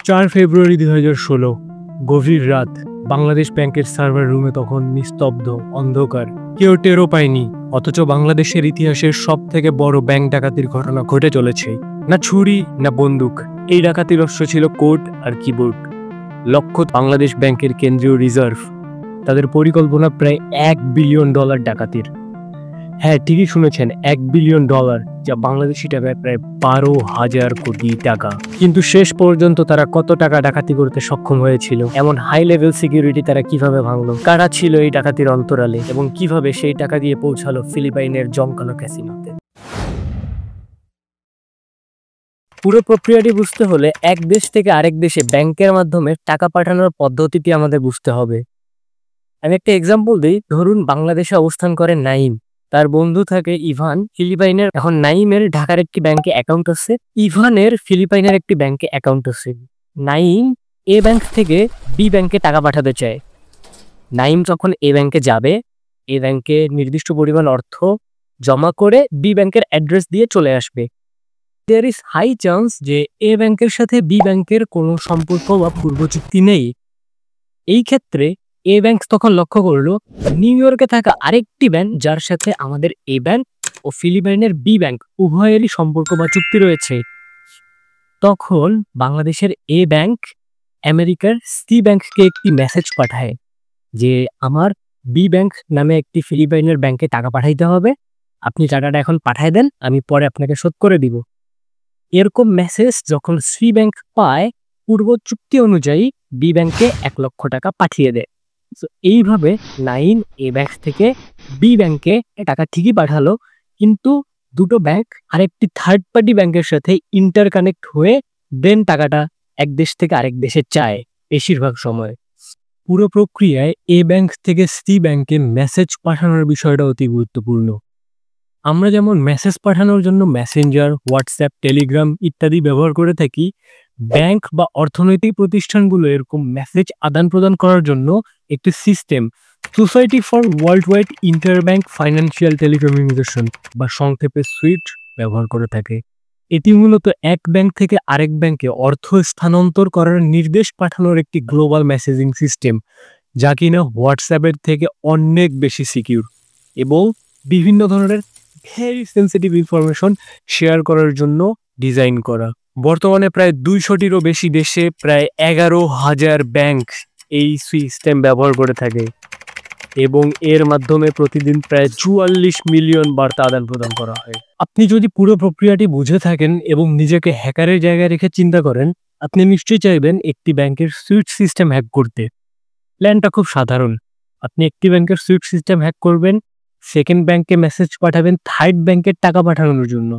4 ফেব্রুয়ারি 2016, গভীর রাত। বাংলাদেশ ব্যাংকের সার্ভার রুমে তখন নিস্তব্ধ, অন্ধকার। কেউ টেরও পায়নি, অথচ বাংলাদেশের ইতিহাসের সব থেকে বড় ব্যাংক ডাকাতির ঘটনা ঘটে চলেছে। না ছুরি না বন্দুক, এই ডাকাতির অস্ত্র ছিল কোড আর কিবোর্ড। লক্ষ্য বাংলাদেশ ব্যাংকের কেন্দ্রীয় রিজার্ভ। তাদের পরিকল্পনা প্রায় $1 বিলিয়ন ডাকাতির। হ্যাঁ, ঠিকই শুনেছেন, $1 বিলিয়ন, যা বাংলাদেশি টাকায় প্রায় 12,000 কোটি টাকা। কিন্তু শেষ পর্যন্ত তারা কত টাকা ডাকাতি করতে সক্ষম হয়েছিল? এমন হাই লেভেল সিকিউরিটি তারা কিভাবে ভাঙলো? কারা ছিল এই ডাকাতির অন্তরালে এবং কিভাবে সেই টাকা দিয়ে পৌঁছালো ফিলিপাইনের জমকালো ক্যাসিনোতে? পুরো প্রক্রিয়াটি বুঝতে হলে এক দেশ থেকে আরেক দেশে ব্যাংকের মাধ্যমে টাকা পাঠানোর পদ্ধতিটি আমাদের বুঝতে হবে। আমি একটা এক্সাম্পল দিই। ধরুন, বাংলাদেশে অবস্থান করে নাইম, তার বন্ধু থাকে ইভান ফিলিপাইনের। এখন নাইমের ঢাকার একটি ব্যাংকে অ্যাকাউন্ট আছে, ইভানের ফিলিপাইনের একটি ব্যাংকে অ্যাকাউন্ট আছে। নাইম এ ব্যাংক থেকে বি ব্যাংকে টাকা পাঠাতে চায়। নাইম যখন এ ব্যাংকে যাবে, এ ব্যাংকে নির্দিষ্ট পরিমাণ অর্থ জমা করে বি ব্যাংকের অ্যাড্রেস দিয়ে চলে আসবে। দেয়ার ইজ হাই চান্স যে এ ব্যাংকের সাথে বি ব্যাংকের কোনো সম্পর্ক বা পূর্ব চুক্তি নেই। এই ক্ষেত্রে এ ব্যাংক তখন লক্ষ্য করলো নিউ ইয়র্কে থাকা আরেকটি ব্যাংক যার সাথে আমাদের এ ব্যাংক ও ফিলিপাইনের বি ব্যাংক উভয়েরই সম্পর্ক বা চুক্তি রয়েছে। তখন বাংলাদেশের এ ব্যাংক আমেরিকার সি ব্যাংককে একটি মেসেজ পাঠায় যে আমার বি ব্যাংক নামে একটি ফিলিপাইনের ব্যাংকে টাকা পাঠাইতে হবে, আপনি টাকাটা এখন পাঠায় দেন, আমি পরে আপনাকে শোধ করে দিব। এরকম মেসেজ যখন সি ব্যাংক পায়, পূর্ব চুক্তি অনুযায়ী বি ব্যাংকে $1,00,000 পাঠিয়ে দেয়। তো এইভাবে নাইম এ ব্যাংক থেকে বি ব্যাংকে টাকা ঠিকই পাঠালো, কিন্তু দুটো ব্যাংক আরেকটি থার্ড পার্টি ব্যাংকের সাথে ইন্টারকানেক্ট হয়ে দেন টাকাটা এক দেশ থেকে আরেক দেশে চায় বেশিরভাগ সময়। পুরো প্রক্রিয়ায় এ ব্যাংক থেকে সি ব্যাংকে মেসেজ পাঠানোর বিষয়টা অতি গুরুত্বপূর্ণ। আমরা যেমন মেসেজ পাঠানোর জন্য মেসেঞ্জার, হোয়াটসঅ্যাপ, টেলিগ্রাম ইত্যাদি ব্যবহার করে থাকি, ব্যাংক বা অর্থনৈতিক প্রতিষ্ঠানগুলো এরকম মেসেজ আদান প্রদান করার জন্য একটি system, society for world wide interbank financial telecommunication বা সংক্ষেপে সুইফট ব্যবহার করে থাকে। এটি মূলত এক ব্যাংক থেকে আরেক ব্যাংকে অর্থ স্থানান্তর করার নির্দেশ পাঠানোর একটি গ্লোবাল মেসেজিং সিস্টেম, যা কিনা হোয়াটসঅ্যাপের থেকে অনেক বেশি সিকিউর এবং বিভিন্ন ধরনের ভেরি সেন্সিটিভ ইনফরমেশন শেয়ার করার জন্য ডিজাইন করা। বর্তমানে প্রায় 200টিরও বেশি দেশে প্রায় 11,000 ব্যাংক এই সিস্টেম ব্যবহার করে থাকে এবং এর মাধ্যমে প্রতিদিন প্রায় 44 মিলিয়ন বার্তা আদান প্রদান করা হয়। আপনি যদি পুরো প্রক্রিয়াটি বুঝে থাকেন এবং নিজেকে হ্যাকারের জায়গায় রেখে চিন্তা করেন, আপনি নিশ্চয়ই চাইবেন একটি ব্যাংকের সুইফট সিস্টেম হ্যাক করতে। প্ল্যানটা খুব সাধারণ। আপনি একটি ব্যাংকের সুইফট সিস্টেম হ্যাক করবেন, সেকেন্ড ব্যাংকে মেসেজ পাঠাবেন থার্ড ব্যাংকের টাকা পাঠানোর জন্য।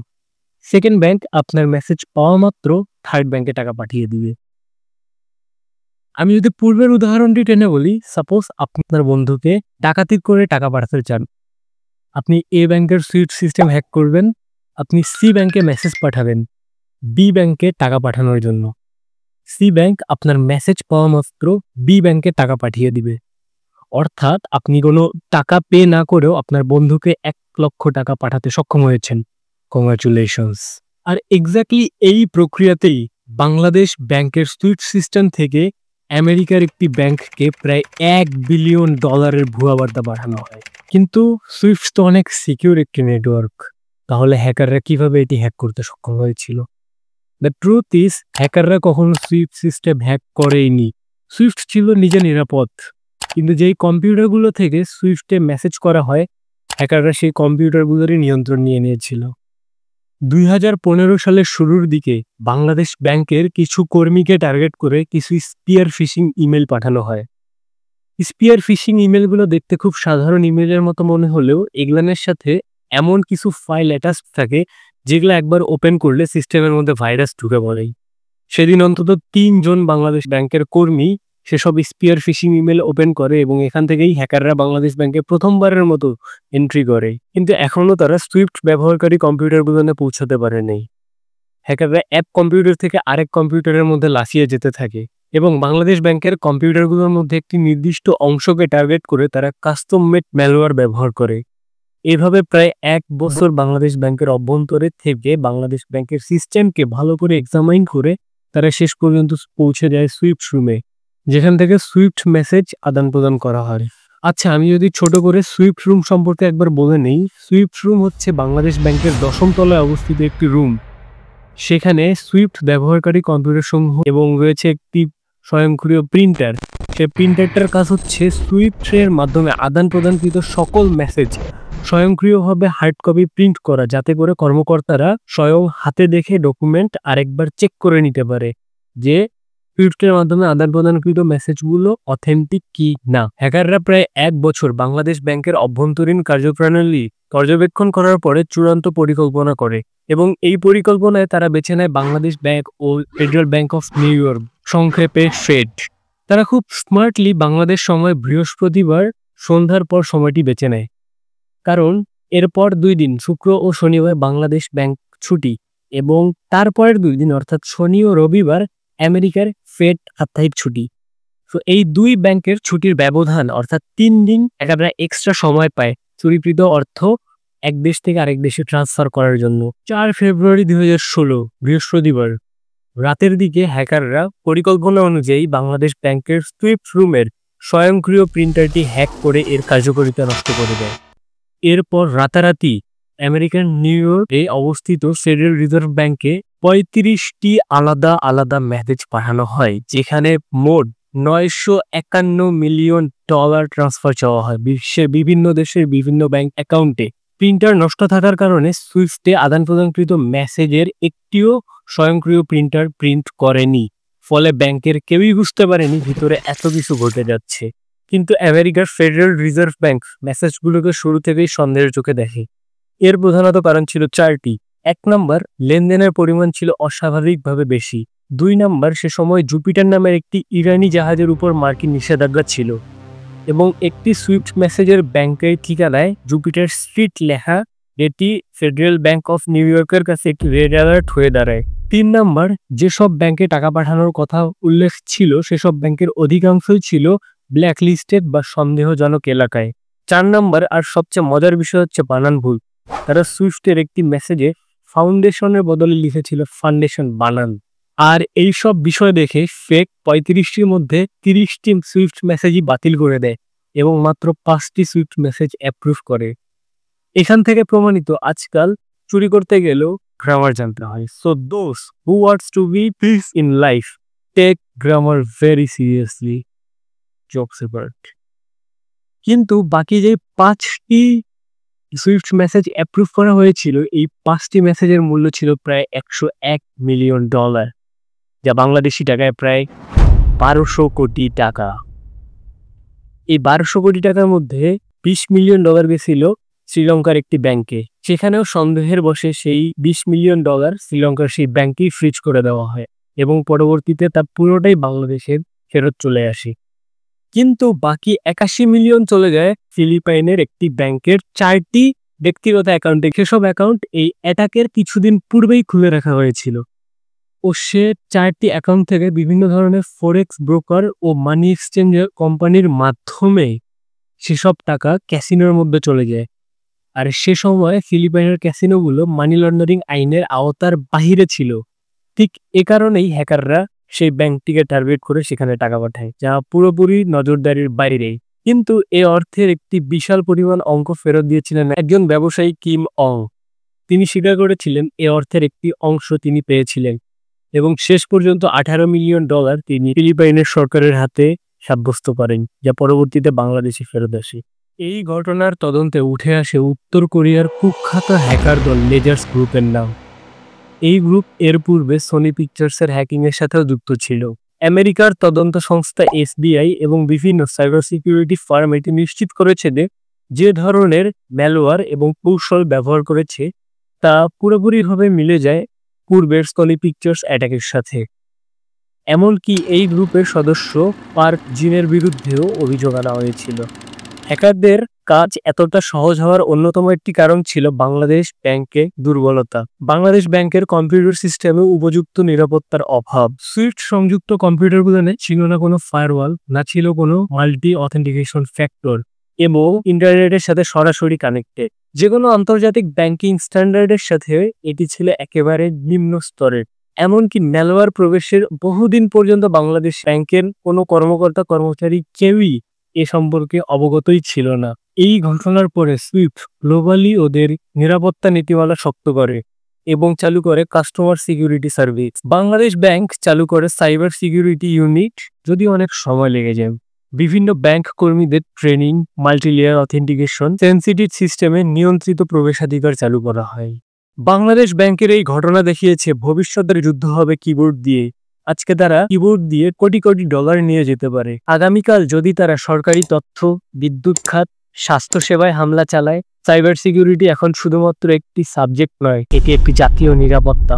সেকেন্ড ব্যাংক আপনার মেসেজ পাওয়া মাত্র থার্ড ব্যাংকে টাকা পাঠিয়ে দিবে। আমি যদি পূর্বের উদাহরণটি টেনে বলি, সাপোজ আপনি আপনার বন্ধুকে ডাকাতি করে টাকা পাঠাতে চান। আপনি এ ব্যাংকের সুইফট সিস্টেম হ্যাক করবেন, আপনি সি ব্যাংকে মেসেজ পাঠাবেন বি ব্যাংকে টাকা পাঠানোর জন্য। সি ব্যাংক আপনার মেসেজ পাওয়া মাত্র বি ব্যাংকে টাকা পাঠিয়ে দিবে। অর্থাৎ আপনি কোনো টাকা পে না করেও আপনার বন্ধুকে $1,00,000 পাঠাতে সক্ষম হয়েছেন। কংগ্রাচুলেশনস। আর এক্স্যাক্টলি এই প্রক্রিয়াতেই বাংলাদেশ ব্যাংকের সুইফট সিস্টেম থেকে আমেরিকার একটি ব্যাংককে প্রায় $1 বিলিয়ন ভুয়া বার্তা পাঠানো হয়। কিন্তু সুইফট তো অনেক সিকিউর একটি নেটওয়ার্ক, তাহলে হ্যাকাররা কিভাবে এটি হ্যাক করতে সক্ষম হয়েছিল? দ্য ট্রুথ ইজ, হ্যাকাররা কখনো সুইফট সিস্টেম হ্যাক করেইনি। সুইফট ছিল নিজে নিরাপদ, কিন্তু যেই কম্পিউটারগুলো থেকে সুইফটে মেসেজ করা হয়, হ্যাকাররা সেই কম্পিউটারগুলোরই নিয়ন্ত্রণ নিয়ে নিয়েছিল। 2015 সালের শুরুর দিকে বাংলাদেশ ব্যাংকের কিছু কর্মীকে টার্গেট করে কিছু স্পিয়ার ফিশিং ইমেল পাঠানো হয়। স্পিয়ার ফিশিং ইমেলগুলো দেখতে খুব সাধারণ ইমেলের মতো মনে হলেও এগুলোর সাথে এমন কিছু ফাইল অ্যাটাচ থাকে যেগুলো একবার ওপেন করলে সিস্টেমের মধ্যে ভাইরাস ঢুকে পড়ে। সেদিন অন্তত 3 জন বাংলাদেশ ব্যাংকের কর্মী সেসব স্পিয়ার ফিশিং ইমেল ওপেন করে এবং এখান থেকেই হ্যাকাররা বাংলাদেশ ব্যাংকে প্রথমবারের মতো এন্ট্রি করে। কিন্তু এখনও তারা সুইফট ব্যবহারকারী কম্পিউটারগুলোতে পৌঁছাতে পারেনি। হ্যাকাররা এক কম্পিউটার থেকে আরেক কম্পিউটারের মধ্যে লাফিয়ে যেতে থাকে এবং বাংলাদেশ ব্যাংকের কম্পিউটারগুলোর মধ্যে একটি নির্দিষ্ট অংশকে টার্গেট করে তারা কাস্টম মেড ম্যালওয়্যার ব্যবহার করে। এভাবে প্রায় 1 বছর বাংলাদেশ ব্যাংকের অভ্যন্তরে থেকে বাংলাদেশ ব্যাংকের সিস্টেমকে ভালো করে এক্সামাইন করে তারা শেষ পর্যন্ত পৌঁছে যায় সুইফট রুমে, যেখান থেকে সুইফট মেসেজ আদান প্রদান করা হয়। আচ্ছা, আমি যদি ছোট করে সুইফট রুম সম্পর্কে একবার বলে নেই। সুইফট রুম হচ্ছে বাংলাদেশ ব্যাংকের 10ম তলায় অবস্থিত একটি রুম। সেখানে সুইফট ব্যবহারকারী কম্পিউটার সমূহ এবং রয়েছে একটি স্বয়ংক্রিয় প্রিন্টার। সেই প্রিন্টারটার কাজ হচ্ছে সুইফটের মাধ্যমে আদান প্রদানকৃত সকল মেসেজ স্বয়ংক্রিয়ভাবে হার্ড কপি প্রিন্ট করা, যাতে করে কর্মকর্তারা স্বয়ং হাতে দেখে ডকুমেন্ট আরেকবার চেক করে নিতে পারে যে সুইফটের মাধ্যমে আদান প্রদানকৃত মেসেজগুলো অথেন্টিক কি না। হ্যাকাররা প্রায় 1 বছর বাংলাদেশ ব্যাংকের অভ্যন্তরীণ কার্যপ্রণালী পর্যবেক্ষণ করার পরে চূড়ান্ত পরিকল্পনা করে এবং এই পরিকল্পনায় তারা বেছে নেয় বাংলাদেশ ব্যাংক ও Federal Bank of New York, সংক্ষেপে ফেড। তারা খুব স্মার্টলি বাংলাদেশ সময় বৃহস্পতিবার সন্ধ্যার পর সময়টি বেছে নেয়, কারণ এরপর 2 দিন শুক্র ও শনিবার বাংলাদেশ ব্যাংক ছুটি এবং তারপরের 2 দিন অর্থাৎ শনি ও রবিবার আমেরিকার ফেড সাপ্তাহিক ছুটি। তো এই 2 ব্যাংকের ছুটির ব্যবধান অর্থাৎ 3 দিন একটা এক্সট্রা সময় পায় চুরিকৃত অর্থ এক দেশ থেকে আরেক দেশে ট্রান্সফার করার জন্য। 4 ফেব্রুয়ারি 2016 বৃহস্পতিবার রাতের দিকে হ্যাকাররা পরিকল্পনা অনুযায়ী বাংলাদেশ ব্যাংকের সুইফট রুমের স্বয়ংক্রিয় প্রিন্টারটি হ্যাক করে এর কার্যকারিতা নষ্ট করে দেয়। এরপর রাতারাতি আমেরিকান নিউ ইয়র্কে অবস্থিত ফেডারেল রিজার্ভ ব্যাংকে 35টি আলাদা আলাদা মেসেজ পাঠানো হয়, যেখানে মোট $951 মিলিয়ন ট্রান্সফার চাওয়া হয় বিশ্বের বিভিন্ন দেশের বিভিন্ন ব্যাংক অ্যাকাউন্টে। প্রিন্টার নষ্ট থাকার কারণে সুইফটে আদান প্রদানকৃত মেসেজের একটিও স্বয়ংক্রিয় প্রিন্টার প্রিন্ট করেনি, ফলে ব্যাংকের কেউই বুঝতে পারেনি ভিতরে এত কিছু ঘটে যাচ্ছে। কিন্তু আমেরিকার ফেডারেল রিজার্ভ ব্যাংক মেসেজগুলোকে শুরু থেকেই সন্দেহের চোখে দেখে। এর প্রধানত কারণ ছিল 4টি। 1 নম্বর, লেনদেনের পরিমাণ ছিল অস্বাভাবিকভাবে বেশি। 2 নম্বর, সে সময় জুপিটার নামের একটি ইরানি জাহাজের উপর মার্কিন নিষেধাজ্ঞা ছিল এবং একটি সুইফট মেসেজের ব্যাংকের ঠিকানায় জুপিটার স্ট্রিট লেখা, এটি ফেডারেল ব্যাংক অফ নিউ ইয়র্কের কাছে একটি রেড অ্যালার্ট হয়ে দাঁড়ায়। 3 নম্বর, যেসব ব্যাংকে টাকা পাঠানোর কথা উল্লেখ ছিল সেসব ব্যাংকের অধিকাংশই ছিল ব্ল্যাকলিস্টেড বা সন্দেহজনক এলাকায়। 4 নম্বর, আর সবচেয়ে মজার বিষয় হচ্ছে বানান ভুল। তারা সুইফটের একটি মেসেজে ফাউন্ডেশনের বদলে লিখেছিল ফান্ডেশন বানান। আর এই সব বিষয় দেখে ফেক 35টির মধ্যে 30টি সুইফট মেসেজই বাতিল করে দেয় এবং মাত্র 5টি সুইফট মেসেজ অ্যাপ্রুভ করে। এখান থেকে প্রমাণিত আজকাল চুরি করতে গেলেও গ্রামার জানতে হয়। So those who wants to be peace in life take grammar very seriously. Jokes apart. কিন্তু বাকি যে 5টি সুইফট মেসেজ অ্যাপ্রুভ করা হয়েছিল, এই 5টি মেসেজের মূল্য ছিল প্রায় $101 মিলিয়ন, যা বাংলাদেশি টাকায় প্রায় 1200 কোটি টাকা। এই 1200 কোটি টাকার মধ্যে $20 মিলিয়ন গেছিল শ্রীলঙ্কার একটি ব্যাংকে। সেখানেও সন্দেহের বশে সেই $20 মিলিয়ন শ্রীলঙ্কার সেই ব্যাংকেই ফ্রিজ করে দেওয়া হয় এবং পরবর্তীতে তা পুরোটাই বাংলাদেশের ফেরত চলে আসে। কিন্তু বাকি 81 মিলিয়ন চলে যায় ফিলিপাইনের একটি ব্যাংকের 4টি ব্যক্তিগত অ্যাকাউন্টে। সেসব অ্যাকাউন্ট এই অ্যাটাকের কিছুদিন পূর্বেই খুলে রাখা হয়েছিল ও সে 4টি অ্যাকাউন্ট থেকে বিভিন্ন ধরনের ফরেক্স ব্রোকার ও মানি এক্সচেঞ্জের কোম্পানির মাধ্যমে সেসব টাকা ক্যাসিনোর মধ্যে চলে যায়। আর সে সময় ফিলিপাইনের ক্যাসিনোগুলো মানি লন্ডারিং আইনের আওতার বাহিরে ছিল। ঠিক এ কারণেই হ্যাকাররা সেই ব্যাংকটিকে টার্গেট করে সেখানে টাকা পাঠায়, যা পুরোপুরি নজরদারির বাইরে। কিন্তু এ অর্থের একটি বিশাল পরিমাণ অঙ্ক ফেরত দিয়েছিলেন একজন ব্যবসায়ী কিম অং। তিনি স্বীকার করেছিলেন এ অর্থের একটি অংশ তিনি পেয়েছিলেন এবং শেষ পর্যন্ত $18 মিলিয়ন তিনি ফিলিপাইনের সরকারের হাতে সাব্যস্ত করেন, যা পরবর্তীতে বাংলাদেশে ফেরত আসে। এই ঘটনার তদন্তে উঠে আসে উত্তর কোরিয়ার কুখ্যাত হ্যাকার দল লেজার্স গ্রুপের নাম। এই গ্রুপ এর পূর্বে সোনি পিকচার্সের হ্যাকিংয়ের সাথেও যুক্ত ছিল। আমেরিকার তদন্ত সংস্থা এসবিআই এবং বিভিন্ন সাইবার সিকিউরিটি ফার্ম এটি নিশ্চিত করেছে যে ধরনের ম্যালওয়্যার এবং কৌশল ব্যবহার করেছে তা পুরোপুরিভাবে মিলে যায় পূর্বের সোনি পিকচার্স অ্যাটাকের সাথে। এমনকি এই গ্রুপের সদস্য পার্ক জিনের বিরুদ্ধেও অভিযোগ আনা হয়েছিল। হ্যাকারদের কাজ এতটা সহজ হওয়ার অন্যতম একটি কারণ ছিল বাংলাদেশ ব্যাংকে দুর্বলতা। বাংলাদেশ ব্যাংকের কম্পিউটার সিস্টেমে উপযুক্ত নিরাপত্তার অভাব। সুইফট সংযুক্ত কম্পিউটারগুলোনে ছিল না কোনো ফায়ারওয়াল, না ছিল কোনো মাল্টি অথেন্টিকেশন ফ্যাক্টর এবং ইন্টারনেটের সাথে সরাসরি কানেক্টেড। যে কোনো আন্তর্জাতিক ব্যাংকিং স্ট্যান্ডার্ডের সাথে এটি ছিল একেবারে নিম্ন স্তরের। এমনকি ম্যালওয়্যার প্রবেশের বহুদিন পর্যন্ত বাংলাদেশ ব্যাংকের কোনো কর্মকর্তা কর্মচারী কেউই এ সম্পর্কে অবগতই ছিল না। এই ঘটনার পরে সুইফট গ্লোবালি ওদের নিরাপত্তা নীতিমালা শক্ত করে এবং চালু করে customer security service. Bangladesh bank চালু করে সাইবার সিকিউরিটি ইউনিট, যদি অনেক সময় লেগে যায়। বিভিন্ন ব্যাংক কর্মীদের ট্রেনিং, মাল্টিলেয়ার অথেন্টিকেশন, সেন্সিটিভ সিস্টেমে নিয়ন্ত্রিত প্রবেশাধিকার চালু করা হয়। বাংলাদেশ ব্যাংকের এই ঘটনা দেখিয়েছে ভবিষ্যতের যুদ্ধ হবে কিবোর্ড দিয়ে। আজকে তারা কিবোর্ড দিয়ে কোটি কোটি ডলার নিয়ে যেতে পারে, আগামীকাল যদি তারা সরকারি তথ্য, বিদ্যুৎ খাত, স্বাস্থ্যসেবায় হামলা চালায়। সাইবার সিকিউরিটি এখন শুধুমাত্র একটি সাবজেক্ট নয়, এটি একটি জাতীয় নিরাপত্তা।